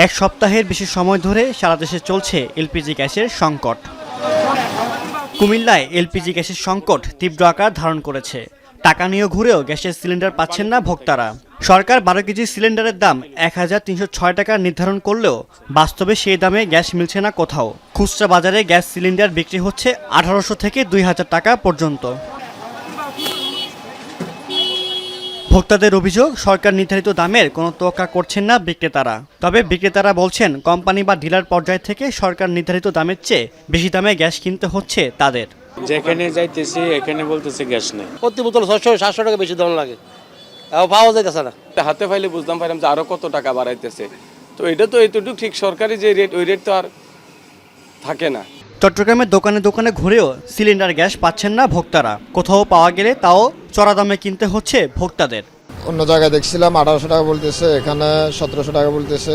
এক সপ্তাহের বেশি সময় ধরে সারা দেশে চলছে এলপিজি গ্যাসের সংকট। কুমিল্লায় এলপিজি গ্যাসের সংকট তীব্র আকার ধারণ করেছে। টাকা নিয়ে ঘুরেও গ্যাসের সিলিন্ডার পাচ্ছেন না ভোক্তারা। সরকার 12 কেজি সিলিন্ডারের দাম 1306 টাকা নির্ধারণ করলেও বাস্তবে সেই দামে গ্যাস মিলছে না কোথাও। খুচরা বাজারে গ্যাস সিলিন্ডার বিক্রি হচ্ছে 1800 থেকে 2000 টাকা পর্যন্ত। ভোক্তাদের অভিযোগ, সরকার নির্ধারিত দামের কোনো তোয়াক্কা করছেন না বিক্রেতারা। তবে বিক্রেতারা বলছেন, কোম্পানি বা ডিলার পর্যায় থেকে সরকার নির্ধারিত দামের চেয়ে বেশি দামে গ্যাস কিনতে হচ্ছে তাদের। যেখানে যাইতেছি এখানে বলতেছে গ্যাস নেই। প্রতি বোতল 600-700 টাকা বেশি দাম লাগে, পাওয়া যাইতেছে না। হাতে পাইলে বুঝতাম পারলাম যে আরো কত টাকা বাড়াইতেছে। তো এটা তো এতটুকু ঠিক, সরকারি যে রেট ওই রেট তো আর থাকে না। চট্টগ্রামের দোকানে দোকানে ঘুরেও সিলিন্ডার গ্যাস পাচ্ছেন না ভোক্তারা। কোথাও পাওয়া গেলে তাও চড়া দামে কিনতে হচ্ছে ভোক্তাদের। অন্য জায়গায় দেখছিলাম 1800 টাকা বলতেছে, এখানে 1700 টাকা বলতেছে,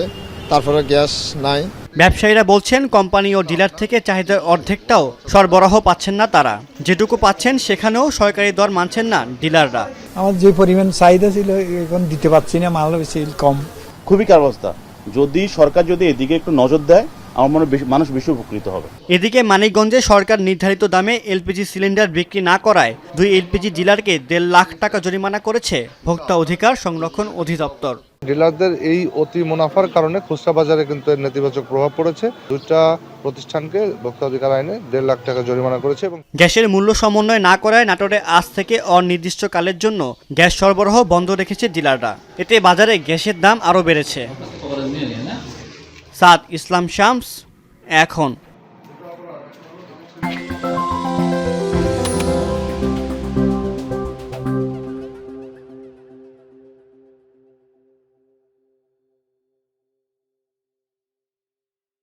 তারপরে গ্যাস নাই। ব্যবসায়ীরা বলছেন, কোম্পানি ও ডিলার থেকে চাহিদার অর্ধেকটাও সরবরাহ পাচ্ছেন না তারা। যেটুকু পাচ্ছেন সেখানেও সরকারি দর মানছেন না ডিলাররা। আমার যে পরিমাণ চাহিদা ছিল এখন দিতে পারছি না, মাল বেশি কম। খুবই খারাপ অবস্থা। যদি সরকার এদিকে একটু নজর দেয়, আমার মনে হয় মানুষ বেশি উপকৃত হবে। এদিকে মানিকগঞ্জে সরকার নির্ধারিত দামে এলপিজি সিলিন্ডার বিক্রি না করায় 2 এলপিজি ডিলারকে 1.5 লাখ টাকা জরিমানা করেছে ভোক্তা অধিকার সংরক্ষণ অধিদপ্তর। ডিলারদের এই অতি মুনাফার কারণে খুচরা বাজারে কিন্তু এর নেতিবাচক প্রভাব পড়েছে। 2টা প্রতিষ্ঠানকে ভোক্তা অধিকার আইনে 1.5 লাখ টাকা জরিমানা করেছে। এবং গ্যাসের মূল্য সমন্বয় না করায় নাটোরে আজ থেকে অনির্দিষ্টকালের জন্য গ্যাস সরবরাহ বন্ধ রেখেছে ডিলাররা। এতে বাজারে গ্যাসের দাম আরও বেড়েছে। সাদ ইসলাম শামস, এখন।